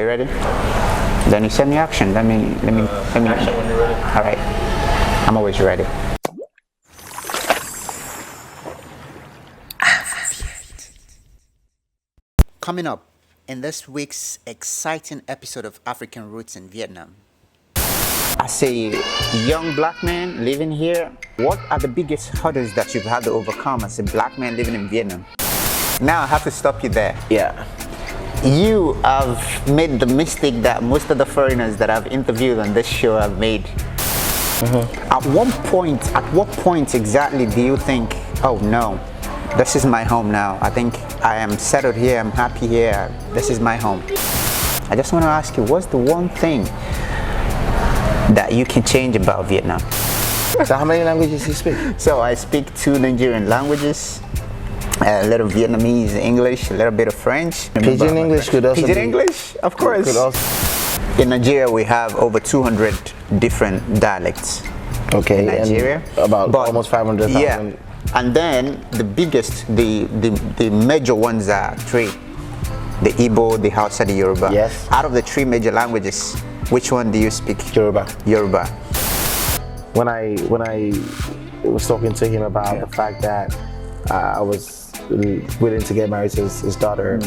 you ready? Then you send me action. Let me. Action when you're ready. All right. I'm always ready. Coming up in this week's exciting episode of African Roots in Vietnam. As a young black man living here, what are the biggest hurdles that you've had to overcome as a black man living in Vietnam? Now I have to stop you there. Yeah. You have made the mistake that most of the foreigners that I've interviewed on this show have made. Mm-hmm. At what point exactly do you think, oh no, this is my home now. I think I am settled here, I'm happy here, this is my home. I just want to ask you, what's the one thing that you can change about Vietnam? So how many languages do you speak? So I speak 2 Nigerian languages, a little Vietnamese, English, a little bit of French. Pidgin English could also Pidgin be... English, of course. Could also... In Nigeria, we have over 200 different dialects. Okay, in Nigeria. But almost 500,000. Yeah, and then the biggest, the major ones are 3. The Igbo, the Hausa, the Yoruba. Yes. Out of the 3 major languages, which one do you speak? Yoruba. Yoruba. When I was talking to him about the fact that I was willing to get married to his daughter,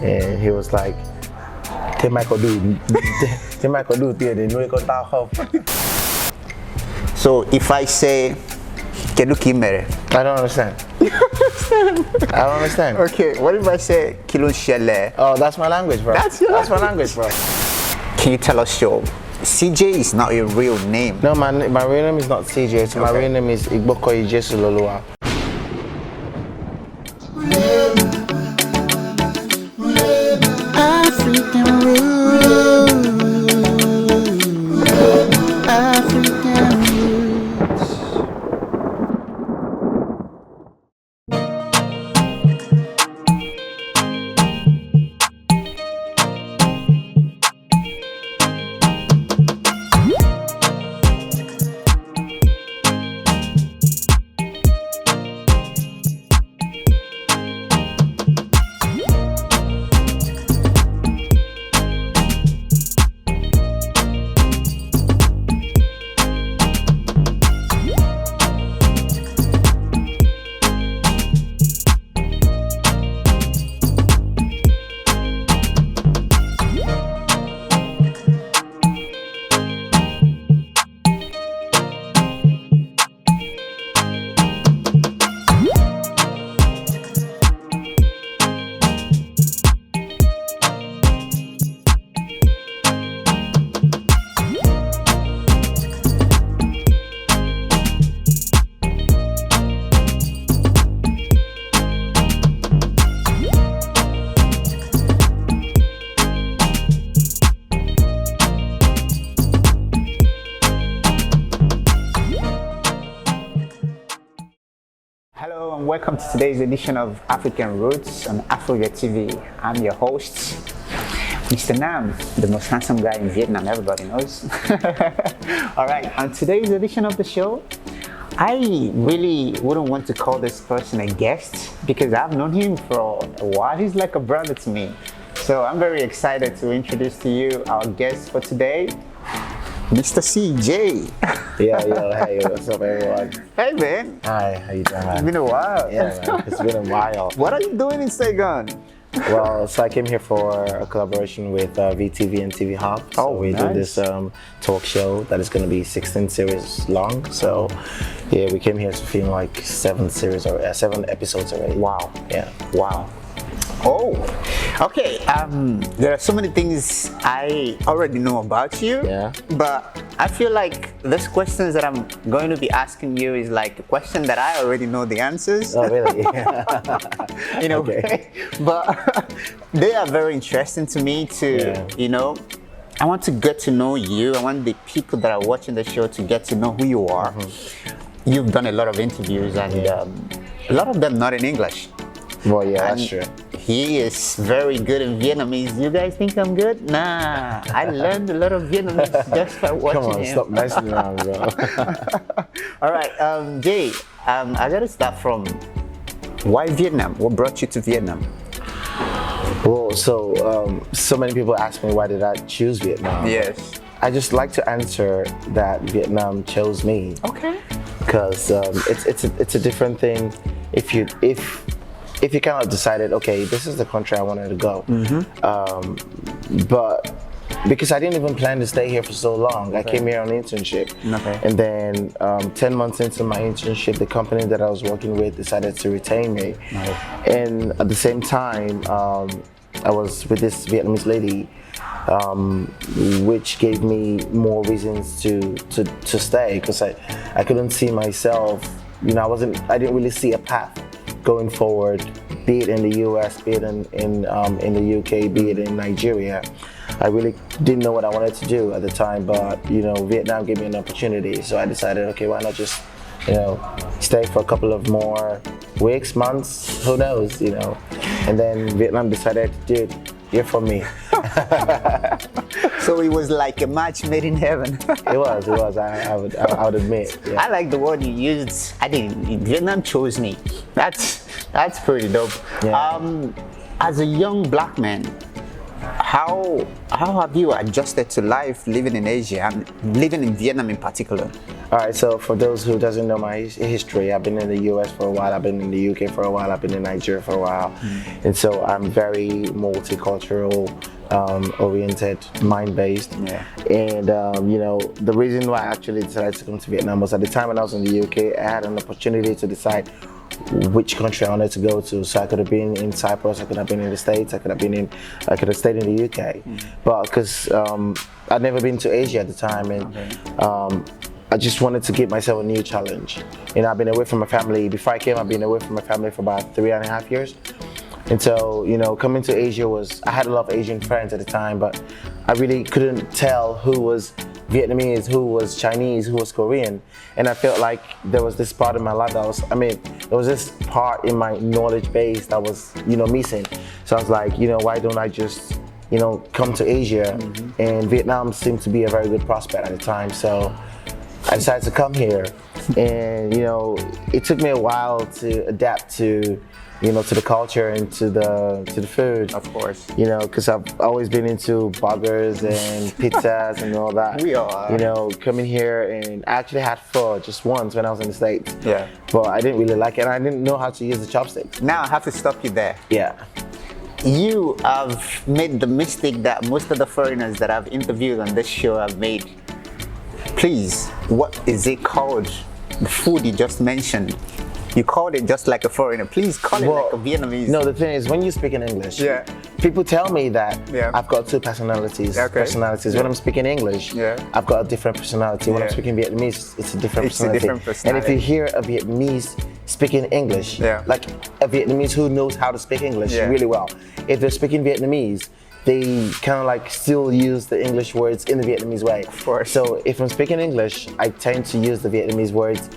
and he was like, so if I say, Keduki mere? I don't understand. I don't understand. Okay, what if I say Kilun Shele? Oh, that's my language, bro. That's my language, bro. Can you tell us your... Cee Jay is not your real name. No, my real name is not Cee Jay. So my real name is Igbokoyi Jesu Lolua. African roots. African roots. Welcome to today's edition of African Roots on Afrovet TV. I'm your host, Mr. Nam, the most handsome guy in Vietnam, everybody knows. Alright, on today's edition of the show, I really wouldn't want to call this person a guest because I've known him for a while. He's like a brother to me. So I'm very excited to introduce to you our guest for today, Mr. Cee Jay. Hey, what's up, everyone? Hey, man. Hi, how you doing, man? It's been a while. Yeah, man, it's been a while. What are you doing in Saigon? Well, so I came here for a collaboration with VTV and TV Hub. So we nice. did this talk show that is going to be 16 series long. So yeah, we came here to film like 7 episodes already. Wow. Yeah. Wow. Oh, okay. There are so many things I already know about you. Yeah. But I feel like these questions that I'm going to be asking you is like a question that I already know the answers. Oh, really? In a way. But they are very interesting to me to, you know, I want to get to know you. I want the people that are watching the show to get to know who you are. You've done a lot of interviews and a lot of them not in English. Well, yeah, And that's true. He is very good in Vietnamese. You guys think I'm good? Nah, I learned a lot of Vietnamese just by watching Come on, him. stop messing around, bro. All right, Jay, I gotta start from why Vietnam? What brought you to Vietnam? Well, so many people ask me why did I choose Vietnam. Yes. I just like to answer that Vietnam chose me. Okay. Because it's a different thing if you kind of decided, okay, this is the country I wanted to go. But because I didn't even plan to stay here for so long, I came here on internship. And then 10 months into my internship, the company that I was working with decided to retain me. And at the same time, I was with this Vietnamese lady, which gave me more reasons to stay, because I couldn't see myself, you know, I didn't really see a path going forward, be it in the US, be it in the UK, be it in Nigeria. I really didn't know what I wanted to do at the time, but you know, Vietnam gave me an opportunity, so I decided, okay, why not just, you know, stay for a couple of more weeks, months, who knows, you know. And then Vietnam decided, dude, you're for me. So it was like a match made in heaven. It was. I would admit. Yeah. I like the word you used. I think Vietnam chose me. That's pretty dope. Yeah. As a young black man, how have you adjusted to life living in Asia and living in Vietnam in particular? All right, so for those who doesn't know my history, I've been in the US for a while, I've been in the UK for a while, I've been in Nigeria for a while. And so I'm very multicultural, oriented, mind-based. Yeah. And you know, the reason why I actually decided to come to Vietnam was at the time when I was in the UK, I had an opportunity to decide which country I wanted to go to. So I could have been in Cyprus, I could have been in the States, I could have stayed in the UK. But because I'd never been to Asia at the time, and I just wanted to give myself a new challenge. You know, I've been away from my family. Before I came, I've been away from my family for about 3.5 years. And so, you know, coming to Asia I had a lot of Asian friends at the time, but I really couldn't tell who was Vietnamese, who was Chinese, who was Korean. And I felt like there was this part in my life there was this part in my knowledge base that was, you know, missing. So I was like, you know, why don't I just, you know, come to Asia? And Vietnam seemed to be a very good prospect at the time. So I decided to come here. And, you know, it took me a while to adapt to, you know, to the culture and to the food. Of course. You know, because I've always been into burgers and pizzas and all that. We are. You know, coming here, and I actually had pho just once when I was in the States. Yeah. But I didn't really like it, and I didn't know how to use the chopsticks. Now I have to stop you there. Yeah. You have made the mistake that most of the foreigners that I've interviewed on this show have made. Please, what is it called? The food you just mentioned. You called it just like a foreigner. Please call it like a Vietnamese. No, the thing is, when you speak in English, people tell me that I've got two personalities. When I'm speaking English, I've got a different personality. When I'm speaking Vietnamese, it's a different personality. And if you hear a Vietnamese speaking English, like a Vietnamese who knows how to speak English really well, if they're speaking Vietnamese, they kind of like still use the English words in the Vietnamese way. Of course. So if I'm speaking English, I tend to use the Vietnamese words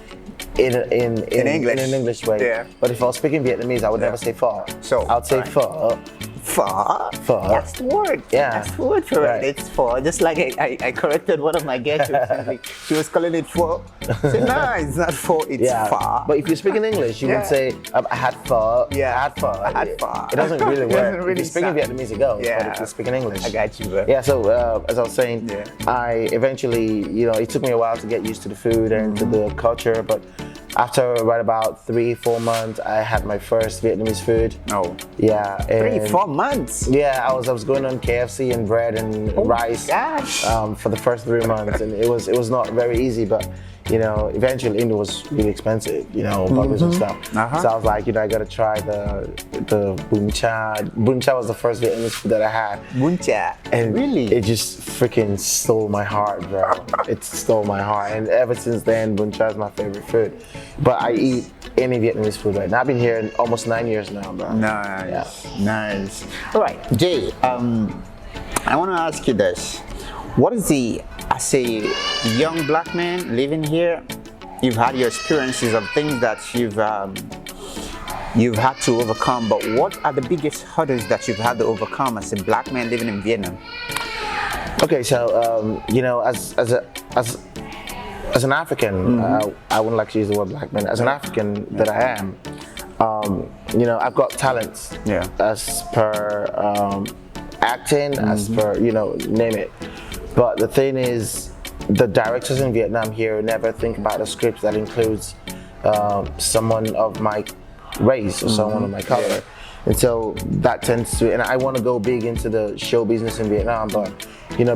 in English. In an English way. Yeah. But if I was speaking Vietnamese, I would never say pho. So I'd say pho. Pho? Pho. That's the word. Yeah. That's the word for it. It's pho. Just like I corrected one of my guests recently. She was calling it pho. I said, no, it's not pho, it's pho. But if you speak in English, you would say, I had pho. Yeah. I had pho. I had pho. It doesn't really work. Really if you speak in Vietnamese, it goes. Yeah. But if you speak in English. I got you, bro. Yeah, so as I was saying, I eventually, you know, it took me a while to get used to the food and to the culture, but after right about 3-4 months, I had my first Vietnamese food. Oh. Yeah. 3-4 months? Yeah, I was going on KFC and bread and rice. Gosh. For the first 3 months, and it was not very easy, but you know, eventually it was really expensive, you know, burgers and stuff. So I was like, you know, I gotta try the bún cha. Bún cha was the first Vietnamese food that I had. Bún cha? And really? It just freaking stole my heart, bro. It stole my heart, and ever since then, bún cha is my favorite food. But I eat any Vietnamese food right now. I've been here almost 9 years now, bro. Nice, nice. All right, Jay, I want to ask you this. What is as a young black man living here, you've had your experiences of things that you've had to overcome, but what are the biggest hurdles that you've had to overcome as a black man living in Vietnam? Okay, so you know, as an African, I wouldn't like to use the word black man. As an African that I am, I've got talents. Yeah. As per acting, as per name it. But the thing is, the directors in Vietnam here never think about a script that includes someone of my race or someone of my color. Yeah. And so that tends to, and I want to go big into the show business in Vietnam, but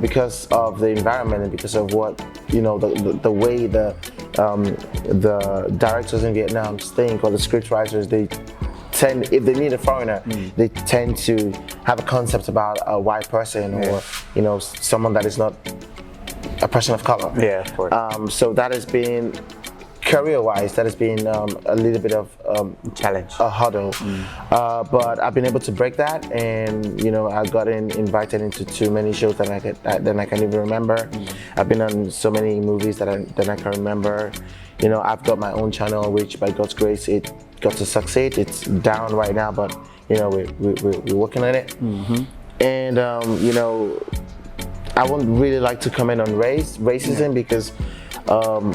because of the environment and because of what the way the directors in Vietnam think, or the script writers, they tend, if they need a foreigner, they tend to have a concept about a white person or someone that is not a person of color. Yeah, of course. So that has been, career-wise, that has been a little bit of challenge, a hurdle. But I've been able to break that, and I got invited into too many shows that I can even remember. I've been on so many movies that I can remember. I've got my own channel, which by God's grace it got to succeed. It's down right now, but we're working on it. And I wouldn't really like to comment on racism because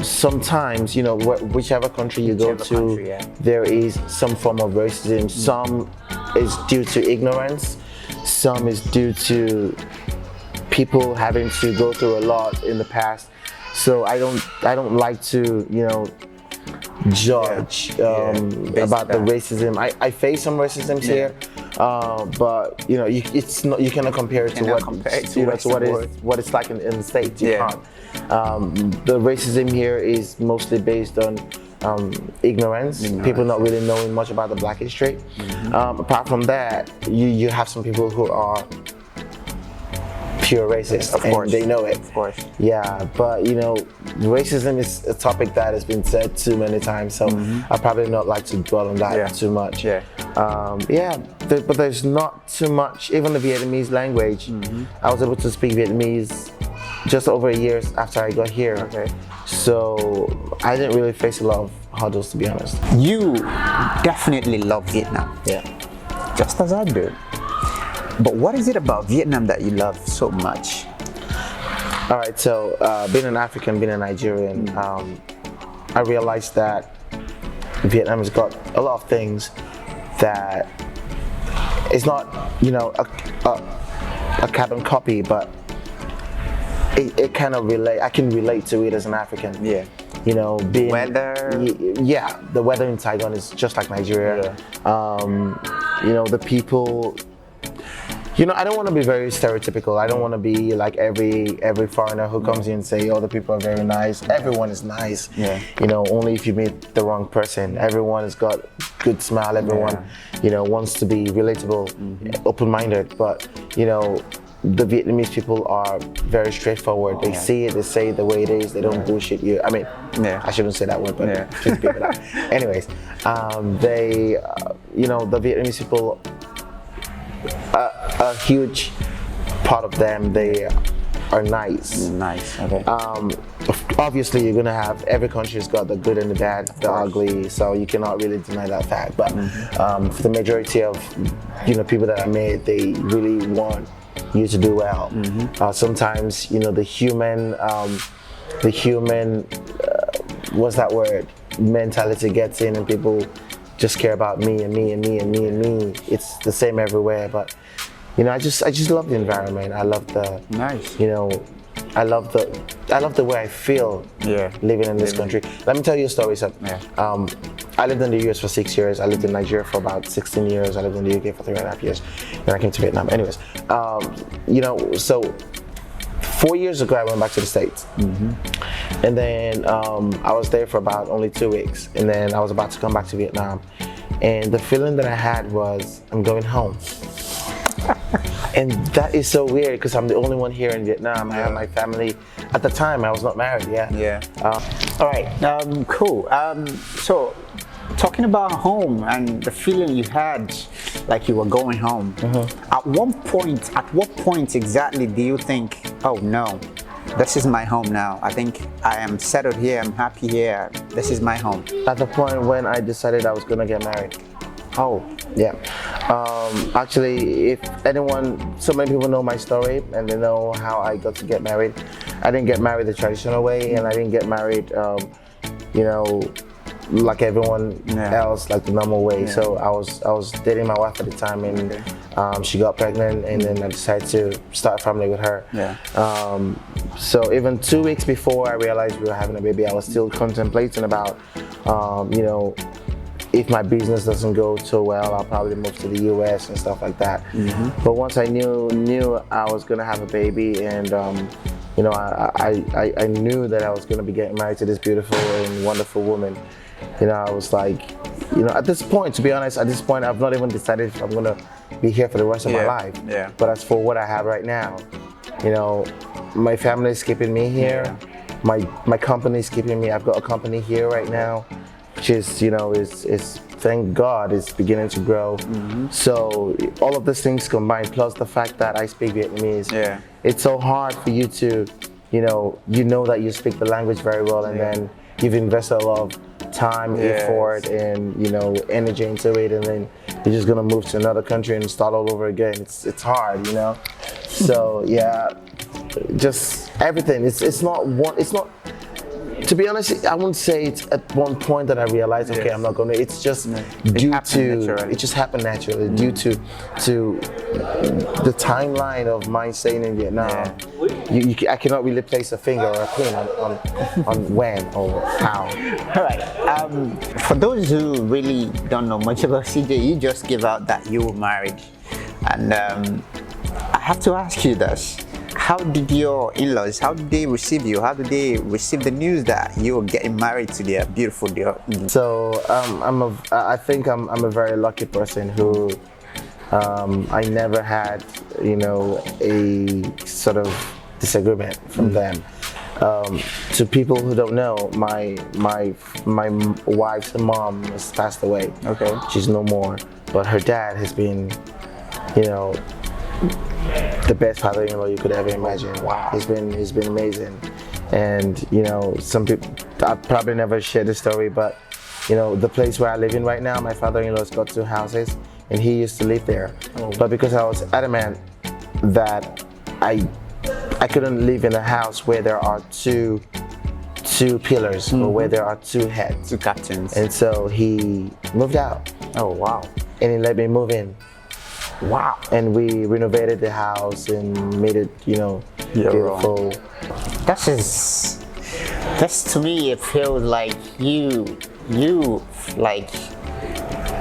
sometimes, whichever country you go to, there is some form of racism. Some is due to ignorance, some is due to people having to go through a lot in the past. So I don't like to, judge about the racism. I face some racism here, but it's not. You cannot compare it to what it's like in the States. You can't. The racism here is mostly based on ignorance. People not really knowing much about the Black history. Apart from that, you have some people who are pure racist, and they know it. Of course. Yeah, but racism is a topic that has been said too many times, so I probably not like to dwell on that too much. But there's not too much. Even the Vietnamese language, I was able to speak Vietnamese just over a year after I got here. So I didn't really face a lot of hurdles, to be honest. You definitely love Vietnam. Yeah. Just as I do. But what is it about Vietnam that you love so much? All right, so being an African, being a Nigerian, I realized that Vietnam has got a lot of things that is not, a carbon copy, but it kind of I can relate to it as an African. Yeah. Being weather. Yeah, the weather in Saigon is just like Nigeria. The people. I don't want to be very stereotypical. I don't want to be like every foreigner who comes in and say, "Oh, the people are very nice." Everyone is nice. Yeah. Only if you meet the wrong person. Everyone has got good smile. Everyone, wants to be relatable, open-minded. But the Vietnamese people are very straightforward. They see it. They say it the way it is. They don't bullshit you. I mean, I shouldn't say that word, but just give it out. Anyways, they, the Vietnamese people. A huge part of them, they are nice. Nice. Okay. Obviously, you're gonna have, every country's got the good and the bad, the ugly. So you cannot really deny that fact. But for the majority of people that I met, they really want you to do well. Sometimes the human what's that word? Mentality gets in, and people just care about me and me and me and me and me. It's the same everywhere, but I just love the environment. I love the I love the way I feel living in this country. Let me tell you a story. So, I lived in the US for 6 years. I lived in Nigeria for about 16 years. I lived in the UK for 3.5 years. Then I came to Vietnam. Anyways, so 4 years ago I went back to the States. And then I was there for about only 2 weeks. And then I was about to come back to Vietnam. And the feeling that I had was, I'm going home. And that is so weird because I'm the only one here in Vietnam. I have my family. At the time, I was not married. All right. Cool. So, talking about home and the feeling you had, like you were going home. At what point exactly do you think, oh no, this is my home now. I think I am settled here. I'm happy here. This is my home. At the point when I decided I was gonna get married. Oh, yeah. Actually, if anyone, so many people know my story and they know how I got to get married. I didn't get married the traditional way, and I didn't get married, like everyone else, like the normal way. So I was dating my wife at the time, and she got pregnant, and then I decided to start a family with her. So even 2 weeks before I realized we were having a baby, I was still contemplating about, you know, if my business doesn't go so well, I'll probably move to the US and stuff like that. But once I knew I was gonna have a baby, and you know, I knew that I was gonna be getting married to this beautiful and wonderful woman. You know, I was like, you know, at this point, to be honest, at this point, I've not even decided if I'm gonna be here for the rest of my life. But as for what I have right now, you know, my family is keeping me here. My company is keeping me. I've got a company here right now, which is, you know, is thank God it's beginning to grow. So all of these things combined, plus the fact that I speak Vietnamese, it's so hard for you to, you know that you speak the language very well, and then you've invested a lot of time, effort, and, you know, energy into it, and then you're just gonna move to another country and start all over again. It's hard, you know. So yeah, just everything. It's not one. It's not. To be honest, I wouldn't say it's at one point that I realized, okay, I'm not gonna. It's just due to it just happened naturally, due to the timeline of my staying in Vietnam. I cannot really place a finger or a pin on when or how. All right. For those who really don't know much about CJ, you just gave out that you were married, and I have to ask you this. How did your in-laws, how did they receive you? How did they receive the news that you were getting married to their beautiful girl? So I think I'm a very lucky person who I never had, you know, a sort of disagreement from them. To people who don't know, my wife's mom has passed away. Okay. She's no more, but her dad has been, you know, the best father-in-law you could ever imagine. Wow. He's been amazing. And, you know, some people, I probably never shared this story, but, you know, the place where I live in right now, my father-in-law's got 2 houses, and he used to live there. But because I was adamant that I couldn't live in a house where there are two pillars, or where there are 2 heads, 2 captains. And so he moved out. Oh, wow. And he let me move in. Wow. And we renovated the house and made it, you know, beautiful. That's to me, it feels like you like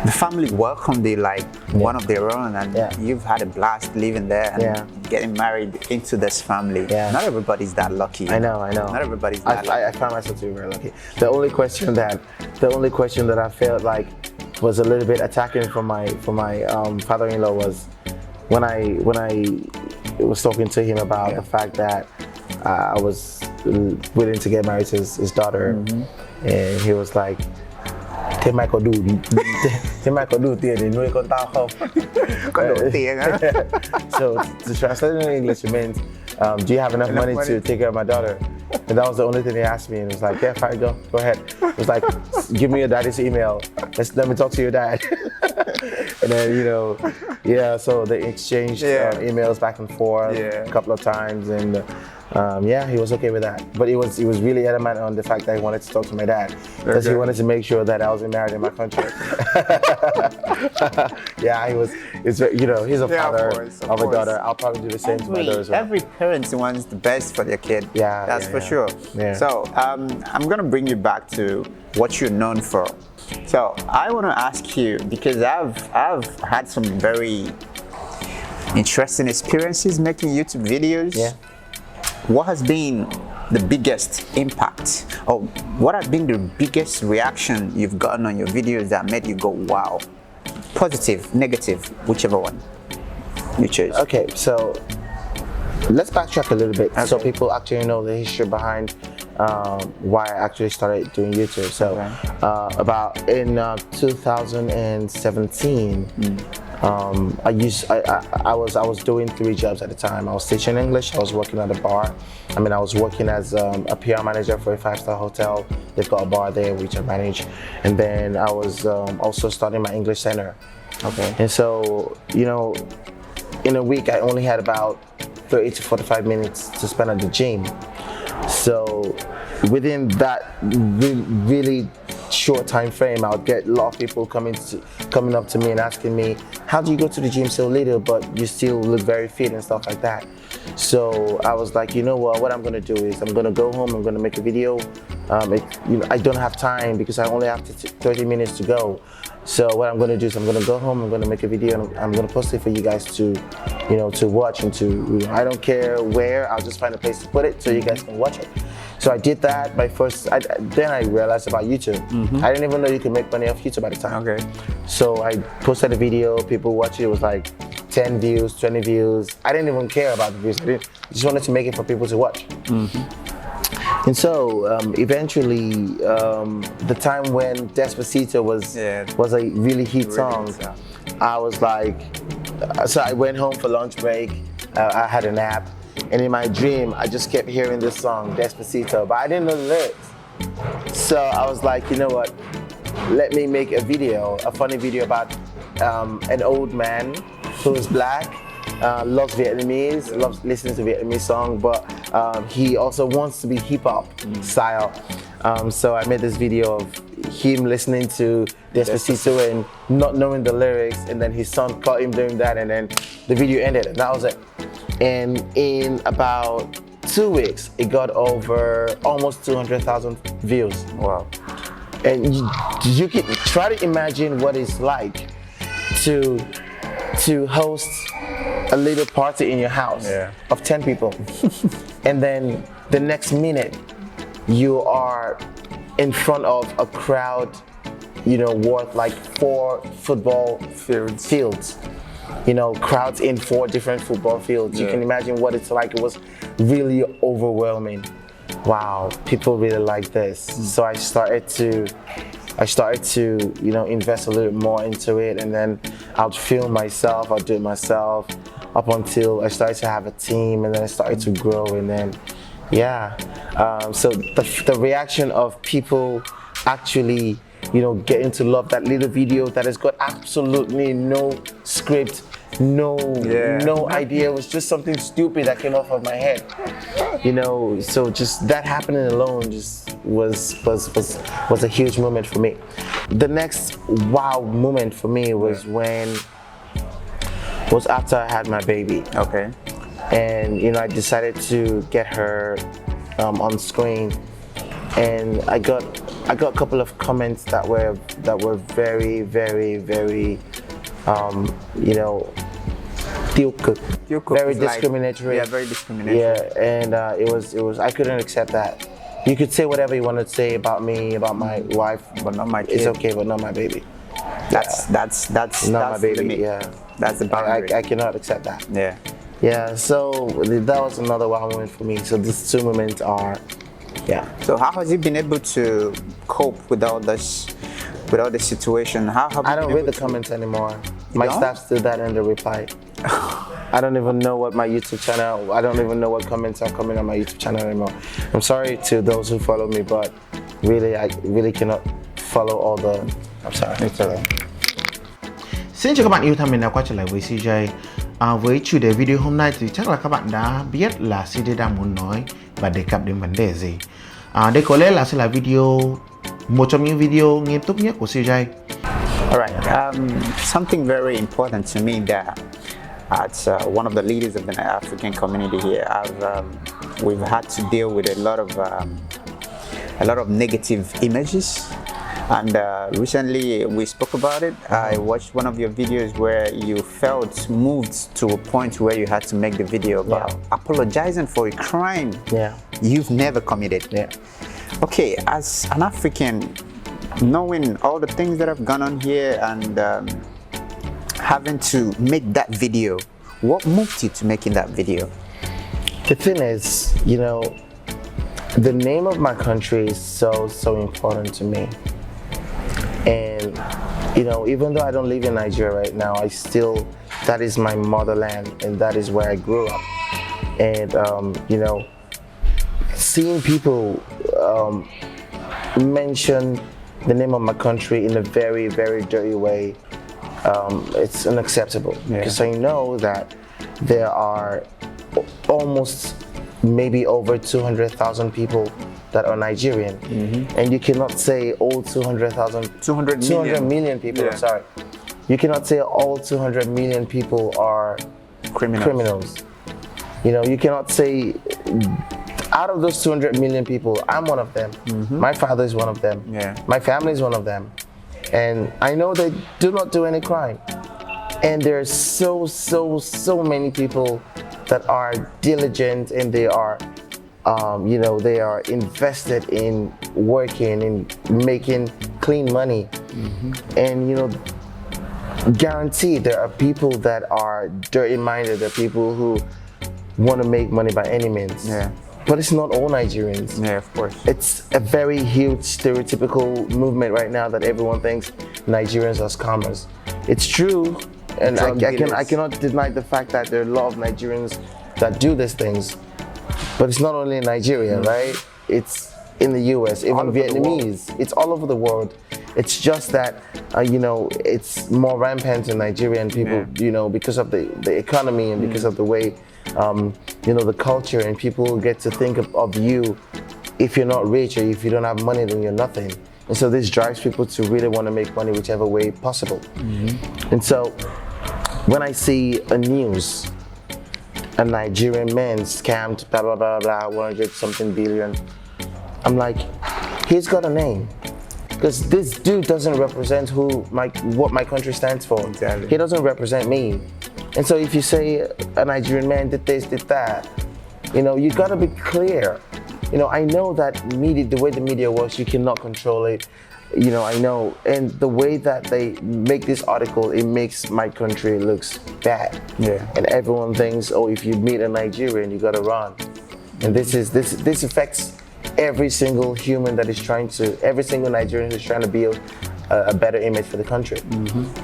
the family welcomed you like one of their own, and you've had a blast living there and getting married into this family. Not everybody's that lucky. I know. Not everybody's that lucky. I find myself to be very lucky. The only question that I felt like was a little bit attacking for my father-in-law was when I was talking to him about the fact that I was willing to get married to his daughter, and he was like, "Thế mày có đủ tiền để nuôi con tao không?" So to translate it in English, it means, do you have enough money to take care of my daughter? And that was the only thing they asked me, and it was like, yeah, fine, go ahead. It was like, give me your daddy's email. Let me talk to your dad. And then, you know, so they exchanged emails back and forth a couple of times, and he was okay with that. But he was really adamant on the fact that he wanted to talk to my dad, because he wanted to make sure that I wasn't married in my country. You know, he's a father of a daughter. I'll probably do the same to my daughter as well. Every parent wants the best for their kid. That's for sure. So I'm gonna bring you back to what you're known for. So I want to ask you, because I've had some very interesting experiences making YouTube videos. What has been the biggest impact, or what has been the biggest reaction you've gotten on your videos that made you go, wow? Positive, negative, whichever one you choose. Okay, so let's backtrack a little bit so people actually know the history behind why I actually started doing YouTube. So about in 2017, I was doing 3 jobs at a time. I was teaching English, I was working at a bar. I was working as a PR manager for a 5-star hotel. They've got a bar there which I manage. And then I was also starting my English center. And so, you know, in a week I only had about 30 to 45 minutes to spend at the gym. So within that really short time frame, I would get a lot of people coming up to me and asking me, how do you go to the gym so little but you still look very fit and stuff like that? So I was like, you know what I'm gonna do is I'm gonna go home, I'm gonna make a video. I don't have time because I only have 30 minutes to go. So what I'm gonna do is I'm gonna go home, I'm gonna make a video, and I'm gonna post it for you guys to, to watch and to, I don't care where, I'll just find a place to put it so you guys can watch it. So I did that. Then I realized about YouTube. I didn't even know you could make money off YouTube at the time. Okay. So I posted a video, people watched it, it was like 10 views, 20 views. I didn't even care about the views. I just wanted to make it for people to watch. And so eventually, the time when Despacito was a really hit song, I was like, so I went home for lunch break, I had a nap, and in my dream, I just kept hearing this song, Despacito, but I didn't know the lyrics. So I was like, you know what, let me make a video, a funny video about an old man who is black, loves Vietnamese, loves listening to Vietnamese songs, but he also wants to be hip hop style. So I made this video of him listening to Despacito and not knowing the lyrics, and then his son caught him doing that, and then the video ended, and that was it. And in about 2 weeks, it got over almost 200,000 views. Wow. And you can try to imagine what it's like to host a little party in your house of 10 people. And then the next minute, you are in front of a crowd, worth like 4 football fields. Crowds in 4 different football fields. You can imagine what it's like. It was really overwhelming. Wow, people really like this. So I started to, invest a little more into it, and then I'll film myself, I'll do it myself, up until I started to have a team, and then I started to grow, and then, so the reaction of people actually, getting to love that little video that has got absolutely no script, no idea. It was just something stupid that came off of my head, so just that happening alone just was a huge moment for me. The next wow moment for me was after I had my baby. Okay. And I decided to get her on screen, and I got a couple of comments that were very, very, very very discriminatory. Yeah, very discriminatory. Yeah, and it was I couldn't accept that. You could say whatever you want to say about me, about my wife, but not my kid. It's okay, but not my baby. That's not my baby. Yeah, that's the boundary. I cannot accept that. Yeah. Yeah. So that was another wow moment for me. So these 2 moments are, So how has you been able to cope with all this situation? How have I don't read the comments anymore. My staff do that and they reply. I don't even know what my YouTube channel, I don't even know what comments are coming on my YouTube channel anymore. I'm sorry to those who follow me, but really, I really cannot follow all the, I'm sorry. It's okay. Xin chào các bạn yêu thân, mình đã quay trở lại với Cee Jay. Với chủ đề video hôm nay thì chắc là các bạn đã biết là Cee Jay đang muốn nói và đề cập đến vấn đề gì. Đây có lẽ là sẽ là một trong những video nghiêm túc nhất của Cee Jay. Alright, something very important to me that as one of the leaders of the African community here, we've had to deal with a lot of negative images, and recently we spoke about it. I watched one of your videos where you felt moved to a point where you had to make the video about apologizing for a crime you've never committed. Okay, as an African, knowing all the things that have gone on here and having to make that video, what moved you to making that video? The thing is, the name of my country is so important to me. And, even though I don't live in Nigeria right now, that is my motherland, and that is where I grew up. And, seeing people mention the name of my country in a very, very dirty way, it's unacceptable. Because I know that there are almost maybe over 200,000 people that are Nigerian, and you cannot say all 200 million people. Yeah. Sorry, you cannot say all 200 million people are criminals. You know, you cannot say out of those 200 million people, I'm one of them. My father is one of them. Yeah. My family is one of them, and I know they do not do any crime. And there's so many people that are diligent, and they are, you know, they are invested in working and making clean money. And you know, guaranteed there are people that are dirty-minded. There are people who want to make money by any means. Yeah. But it's not all Nigerians. Yeah, of course. It's a very huge stereotypical movement right now that everyone thinks Nigerians are scammers. It's true, and I cannot deny the fact that there are a lot of Nigerians that do these things. But it's not only in Nigeria, right? It's in the US, even Vietnamese. It's all over the world. It's just that, you know, it's more rampant in Nigerian people, you know, because of the economy and because of the way, you know, the culture, and people get to think of you. If you're not rich or if you don't have money, then you're nothing. And so this drives people to really want to make money whichever way possible. And so when I see a news, a Nigerian man scammed blah blah blah blah 100 something billion, I'm like, he's got a name, because this dude doesn't represent what my country stands for. Exactly. He doesn't represent me. And so if you say a Nigerian man did this, did that, you know, you gotta be clear. You know, I know that media, the way the media works, you cannot control it. You know, I know, and the way that they make this article, it makes my country looks bad. Yeah. And everyone thinks, oh, if you meet a Nigerian, you gotta run. And this affects every single human that is trying to, every single Nigerian who's trying to build a better image for the country.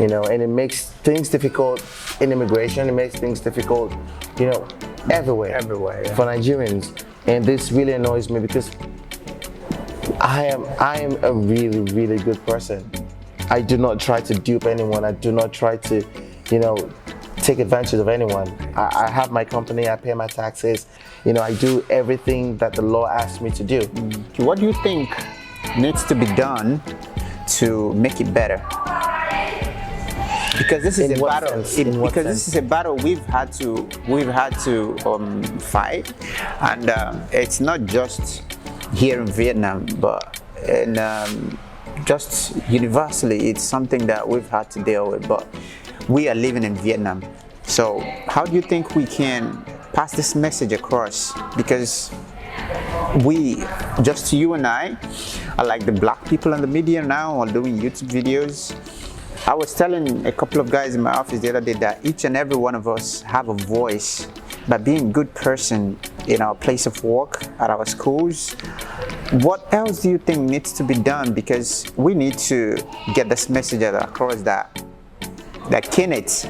You know, and it makes things difficult in immigration. It makes things difficult, you know, everywhere yeah. for Nigerians. And this really annoys me, because I am a really, really good person. I do not try to dupe anyone. I do not try to, you know, take advantage of anyone. I have my company, I pay my taxes, you know, I do everything that the law asks me to do. What do you think needs to be done to make it better? Because this is In a what battle. sense? In what Because sense? this is a battle we've had to fight, and it's not just here in Vietnam, but in just universally, it's something that we've had to deal with. But we are living in Vietnam, so how do you think we can pass this message across? Because we, just you and I, are like the black people in the media now, are doing YouTube videos. I was telling a couple of guys in my office the other day that each and every one of us have a voice by being a good person in our place of work, at our schools. What else do you think needs to be done? Because we need to get this message across that Kenneth,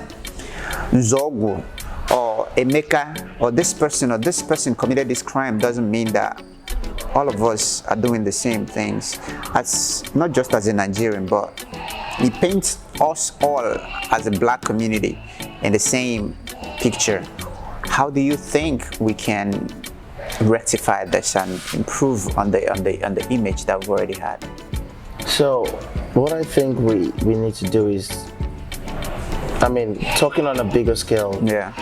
Zogu, or Emeka, or this person committed this crime doesn't mean that all of us are doing the same things. As not just as a Nigerian, but it paints us all as a black community in the same picture. How do you think we can rectify this and improve on the image that we've already had? So what I think we need to do is, I mean, talking on a bigger scale, Yeah.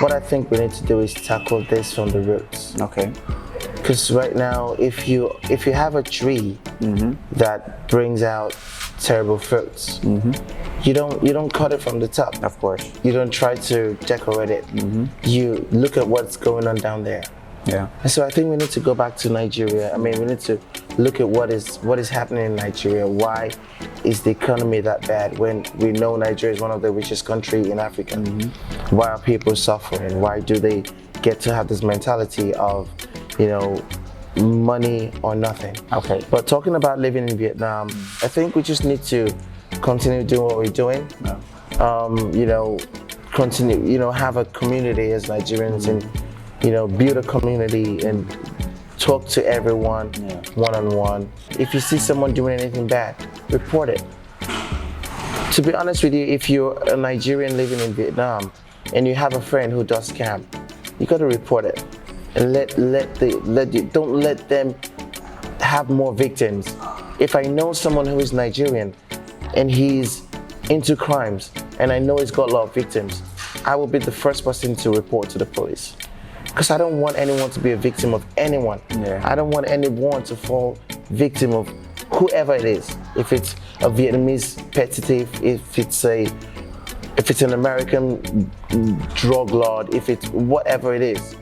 what I think we need to do is tackle this from the roots. Okay. Because right now, if you have a tree that brings out terrible fruits, you don't cut it from the top. Of course. You don't try to decorate it. You look at what's going on down there. Yeah. And so I think we need to go back to Nigeria. I mean, we need to look at what is happening in Nigeria. Why is the economy that bad when we know Nigeria is one of the richest countries in Africa? Why are people suffering? Why do they get to have this mentality of, you know, money or nothing? Okay. But talking about living in Vietnam, I think we just need to continue doing what we're doing. You know, continue, you know, have a community as Nigerians and, you know, build a community and talk to everyone one-on-one. If you see someone doing anything bad, report it. To be honest with you, if you're a Nigerian living in Vietnam and you have a friend who does scam, you got to report it. And don't let them have more victims. If I know someone who is Nigerian and he's into crimes and I know he's got a lot of victims, I will be the first person to report to the police. Because I don't want anyone to be a victim of anyone. Yeah. I don't want anyone to fall victim of whoever it is. If it's a Vietnamese petty thief, if it's an American drug lord, if it's whatever it is.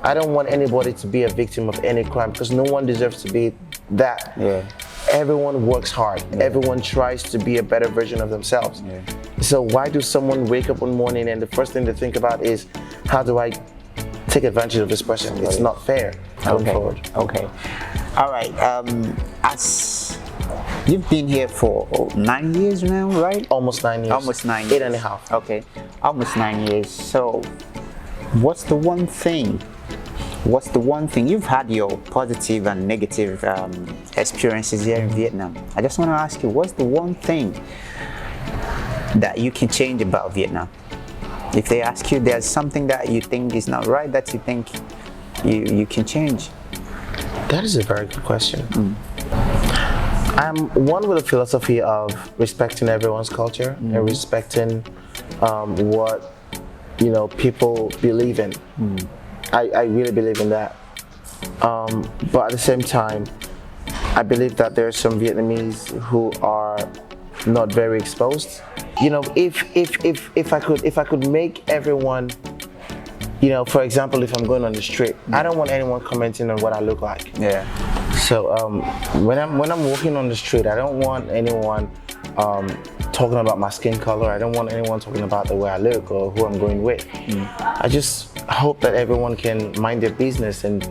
I don't want anybody to be a victim of any crime because no one deserves to be that. Yeah. Everyone works hard. Yeah. Everyone tries to be a better version of themselves. Yeah. So why do someone wake up one morning and the first thing they think about is, how do I take advantage of this person? It's not fair going forward. Okay. All right. As you've been here for 9 years now, right? Almost 9 years. Almost 9 years. 8.5. Okay. Almost 9 years. So, what's the one thing? You've had your positive and negative experiences here in Vietnam. I just want to ask you, what's the one thing that you can change about Vietnam? If they ask you, there's something that you think is not right that you think you can change. That is a very good question. I'm one with a philosophy of respecting everyone's culture and respecting what people believe in. I really believe in that. But at the same time, I believe that there are some Vietnamese who are not very exposed. If I could make everyone, for example, if I'm going on the street, I don't want anyone commenting on what I look like. Yeah. So when I'm walking on the street, I don't want anyone talking about my skin color. I don't want anyone talking about the way I look or who I'm going with. I just hope that everyone can mind their business, and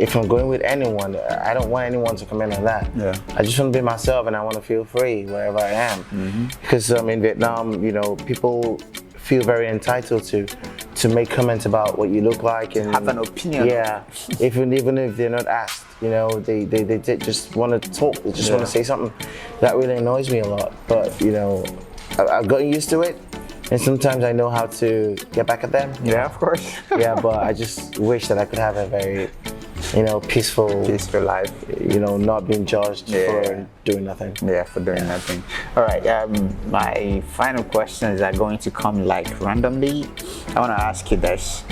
if I'm going with anyone, I don't want anyone to comment on that. Yeah. I just want to be myself, and I want to feel free wherever I am. Because in Vietnam, people feel very entitled to make comments about what you look like and have an opinion. Yeah, even if they're not asked, they just want to talk. They just want to say something. That really annoys me a lot. But I've gotten used to it, and sometimes I know how to get back at them. Yeah, of course. Yeah, but I just wish that I could have a very peaceful life. Not being judged for doing nothing. Yeah, for doing nothing. All right. My final questions are going to come randomly. I want to ask you this.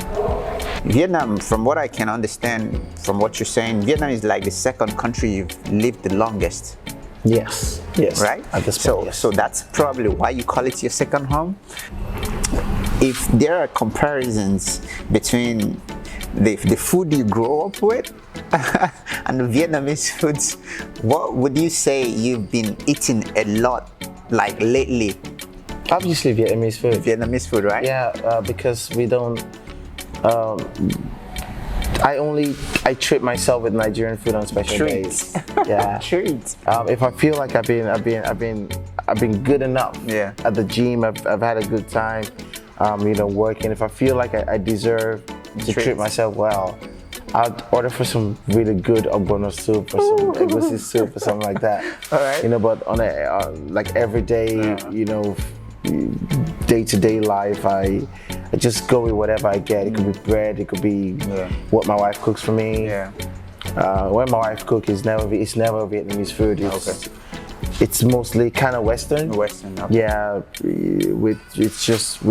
Vietnam, from what I can understand, from what you're saying, Vietnam is like the second country you've lived the longest. Yes. Right? At this point, yes. So that's probably why you call it your second home. If there are comparisons between the food you grow up with and the Vietnamese foods, what would you say you've been eating a lot lately? Obviously Vietnamese food. Vietnamese food, right? Yeah, because we don't. I treat myself with Nigerian food on special days. Yeah, treats. If I feel like I've been good enough. Yeah. At the gym, I've had a good time. Working. If I feel like I deserve to treat myself well, I'd order for some really good ogbono soup or some egusi soup or something like that. All right. But on a everyday, day-to-day life, I just go with whatever I get. It could be bread, it could be what my wife cooks for me. Yeah. When my wife cooks, it's never Vietnamese food. It's mostly kind of Western. Western. Okay. Yeah, we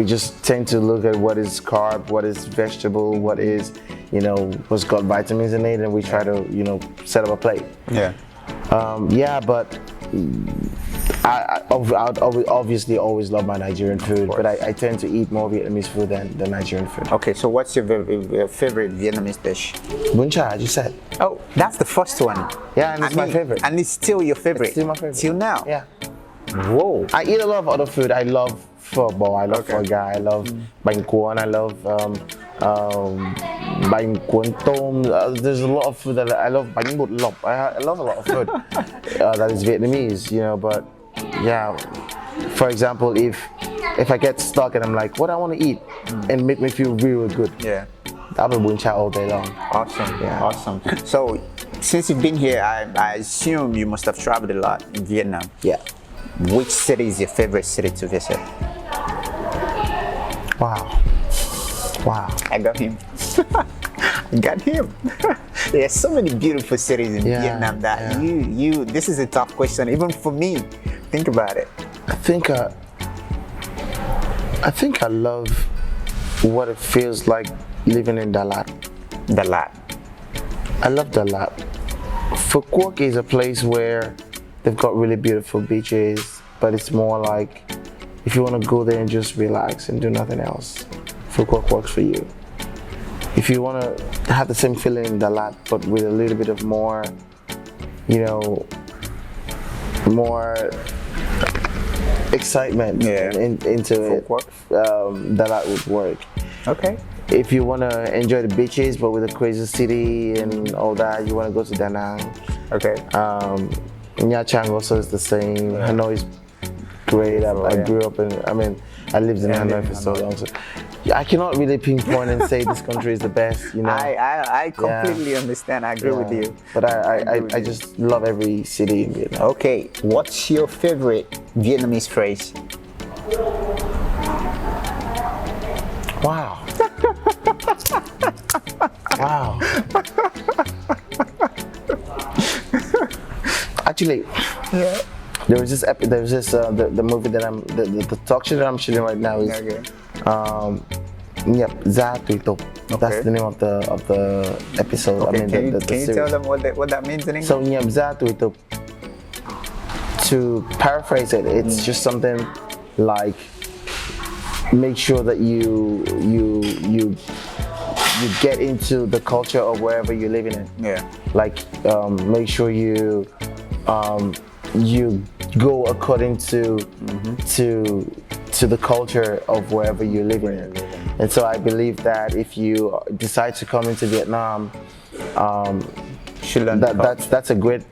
just tend to look at what is carb, what is vegetable, what is, what's got vitamins in it, and we try to, set up a plate. Yeah. But I obviously always love my Nigerian food, but I tend to eat more Vietnamese food than Nigerian food. Okay, so what's your favorite Vietnamese dish? Bún chả, as you said. Oh, that's the first one. Yeah, and it's my favorite. And it's still your favorite? It's still my favorite. Till now? Yeah. Whoa. I eat a lot of other food. I love pho bo, I love pho gai, I love bánh cuốn, I love bánh cuốn tôm. There's a lot of food that I love. Bánh bột lọc. I love a lot of food that is Vietnamese, but yeah. For example, if I get stuck and I'm like, what I want to eat and make me feel really good. Yeah. I'll be bún chả all day long. Awesome. Yeah. Awesome. So, since you've been here, I assume you must have traveled a lot in Vietnam. Yeah. Which city is your favorite city to visit? Wow. I got him. Got him. There's so many beautiful cities in Vietnam that this is a tough question, even for me. Think about it. I think I love what it feels like living in Dalat. Dalat. I love Dalat. Phu Quoc is a place where they've got really beautiful beaches, but it's more like if you want to go there and just relax and do nothing else, Phu Quoc works for you. If you want to have the same feeling in Dalat, but with a little bit of more, more excitement into it, Dalat would work. Okay. If you want to enjoy the beaches, but with a crazy city and all that, you want to go to Da Nang. Okay. Nha Trang also is the same. Hanoi is great. I grew up I lived in Hanoi for so long. So I cannot really pinpoint and say this country is the best. I completely understand. I agree with you. But I just love every city in Vietnam. Okay. What's your favorite Vietnamese phrase? Wow. Wow. Actually, there was this the movie that the talk show that I'm shooting right now is Nhập Ra Tùy Tục. That's the name of the episode. Okay. The can you series. tell them what that means in English? So Nhập Ra Tùy Tục, to paraphrase it, it's just something like make sure that you get into the culture of wherever you're living in. Yeah. Like make sure you go according to the culture of wherever you're living in. And so I believe that if you decide to come into Vietnam, that's a great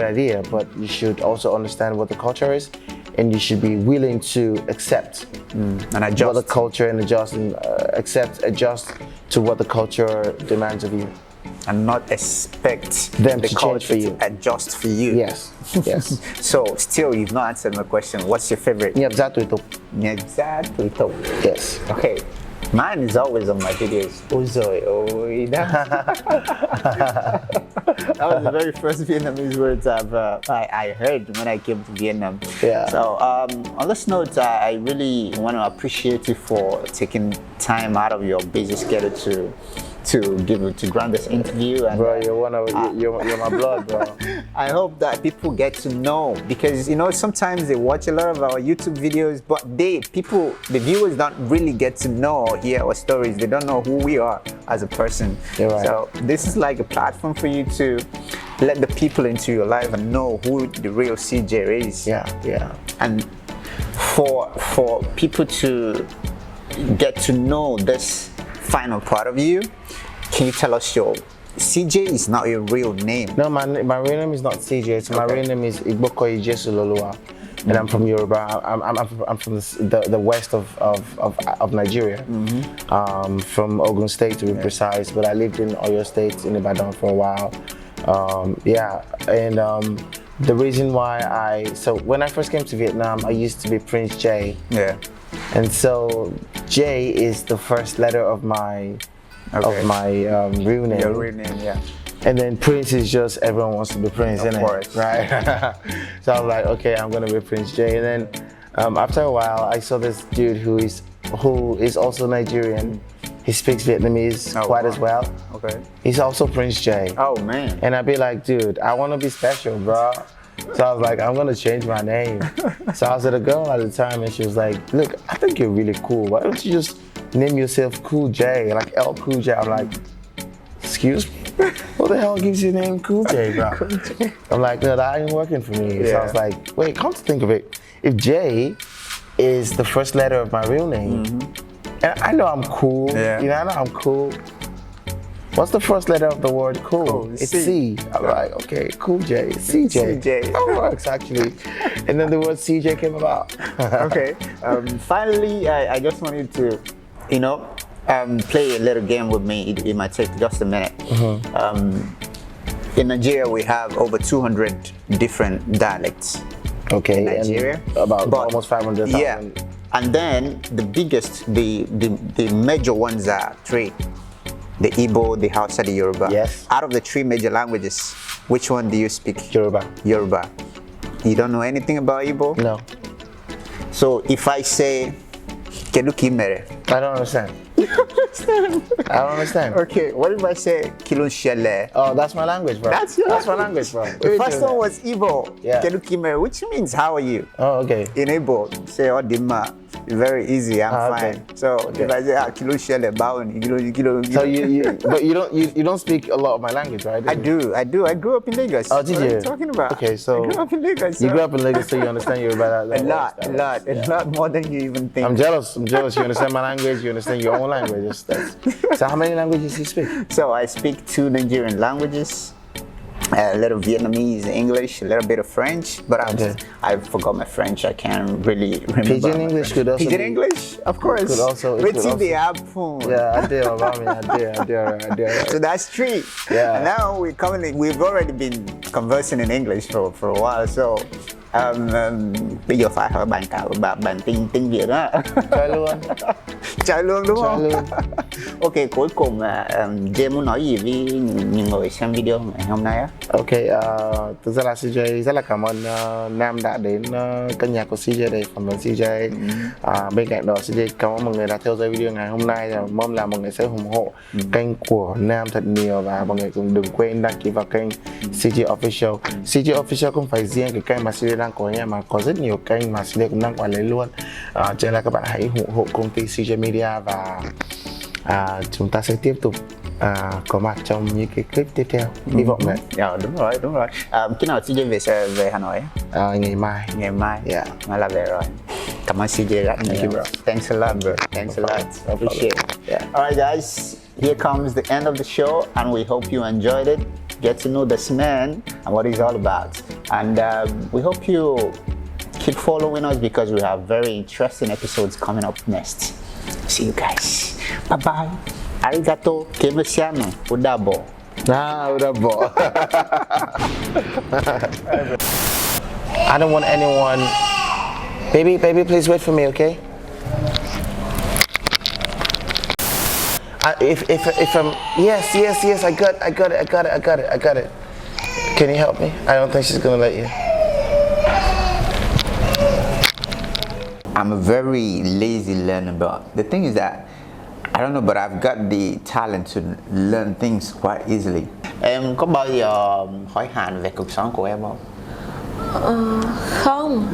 idea, but you should also understand what the culture is, and you should be willing to accept and adjust what the culture and adjust to what the culture demands of you, and not expect them the to culture change for you. to adjust for you. Yes. So still, you've not answered my question. What's your favorite? Nhập Ra Tùy Tục. Nhập Ra Tùy Tục. Yes. Okay. Mine is always on my videos. Ôi giời ơi, that was the very first Vietnamese words I heard when I came to Vietnam. Yeah. So on this note, I really want to appreciate you for taking time out of your busy schedule to grant this interview. And, bro, you're my blood, bro. I hope that people get to know, because sometimes they watch a lot of our YouTube videos, but the viewers don't really get to know or hear our stories. They don't know who we are as a person. You're right. So this is like a platform for you to let the people into your life and know who the real Cee Jay is. Yeah. And for people to get to know this final part of you, can you tell us Cee Jay is not your real name? No, my real name is not Cee Jay. So my real name is Igbokoyi Jesu Lolua, and I'm from Yoruba. I'm from the west of Nigeria, from Ogun State to be precise. But I lived in Oyo State in Ibadan for a while. The reason why so when I first came to Vietnam, I used to be Prince Jay. Yeah. And so J is the first letter of my real name. Your real name, yeah. And then Prince is just everyone wants to be Prince, Of innit? course. Right? So I'm like, okay, I'm gonna be Prince J. And then after a while, I saw this dude who is also Nigerian. He speaks Vietnamese quite as well. Okay. He's also Prince J. Oh man. And I'd be like, dude, I want to be special, bro. So I was like, I'm gonna change my name. So I was with a girl at the time, and she was like, look, I think you're really cool. Why don't you just name yourself Cool J, like L Cool J? I'm like, excuse me? What the hell gives you the name Cool J, bro? I'm like, no, that ain't working for me. So I was like, wait, come to think of it, if J is the first letter of my real name, and I know I'm cool, I know I'm cool. What's the first letter of the word cool? It's C. I'm like, okay, Cool J, Cee Jay. That works actually. And then the word Cee Jay came about. Okay. Finally, I just want you to, play a little game with me. It might take just a minute. In Nigeria, we have over 200 different dialects. Okay. In Nigeria, about almost 500,000. Yeah. And then the biggest, the major ones are three. the Igbo, the Hausa, the Yoruba. Yes. Out of the 3 major languages, which one do you speak? Yoruba. Yoruba. You don't know anything about Igbo? No. So if I say Kedu Kimere? I don't understand. I don't understand. Okay, what if I say Kilon Shele? Oh, that's my language, bro. That's your my language, bro. The first one was Igbo, Yeah. Kedu Kimere, which means how are you? Oh, okay. In Igbo, say Odima. Very easy, I'm okay. fine. So if I say Kilon Shele, Bawon, So but you don't speak a lot of my language, right? I do. I grew up in Lagos. Oh, did What you? are you talking about? Okay, so I grew up in Lagos. You grew up in Lagos, so you understand Yoruba. a lot more than you even think. I'm jealous. You understand my language. You understand your own language. So how many languages do you speak? So I speak 2 Nigerian languages, a little Vietnamese, English, a little bit of French, but I forgot my French. I can't really remember. Pidgin English could also Pidgin be, English, of course. Could also. Yeah, I did. I did. So that's 3. Yeah. And now we've already been conversing in English for a while. So bây giờ phải hỏi bạn cả bạn tiếng Việt đó. Chơi luôn đúng không? Chơi luôn. Ok, cuối cùng Jay muốn nói gì với những người xem video ngày hôm nay á? Ok, thực ra là Cee Jay rất là cảm ơn Nam đã đến kênh nhạc của Cee Jay để phỏng vấn Cee Jay. Bên cạnh đó Cee Jay cảm ơn mọi người đã theo dõi video ngày hôm nay, và mong là mọi người sẽ ủng hộ kênh của Nam thật nhiều, và mọi người cũng đừng quên đăng ký vào kênh Cee Jay Official. Cee Jay Official không phải riêng cái kênh mà Cee Jay đang có nha, mà có rất nhiều kênh mà Cee Jay cũng đang quản lý luôn. Cho nên là các bạn hãy ủng hộ công ty Cee Jay Media, và chúng ta sẽ tiếp tục có mặt trong những cái clip tiếp theo, hy vọng đấy. Đúng rồi. Khi nào Cee Jay về Hà Nội? Ngày mai. Yeah, mai là về rồi. Cảm ơn Cee Jay rất nhiều, bro. Thanks a lot, bro. Thanks a lot. Appreciate it. Yeah. Alright, guys. Here comes the end of the show, and we hope you enjoyed it. Get to know this man and what he's all about. And we hope you keep following us, because we have very interesting episodes coming up next. See you guys. Bye bye. Arigato. Kebesiano. Udabo. Udabo. I don't want anyone. Baby, please wait for me, okay? If I'm yes, I got it. Can you help me? I don't think she's gonna let you. I'm a very lazy learner, but the thing is that I don't know, but I've got the talent to learn things quite easily. Em có bao giờ hỏi han về cuộc sống của em không? Không,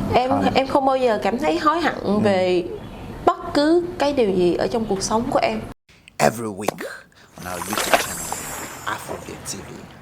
em không bao giờ cảm thấy hối hận về bất cứ cái điều gì ở trong cuộc sống của em. Every week on our YouTube channel, Afrobeat TV.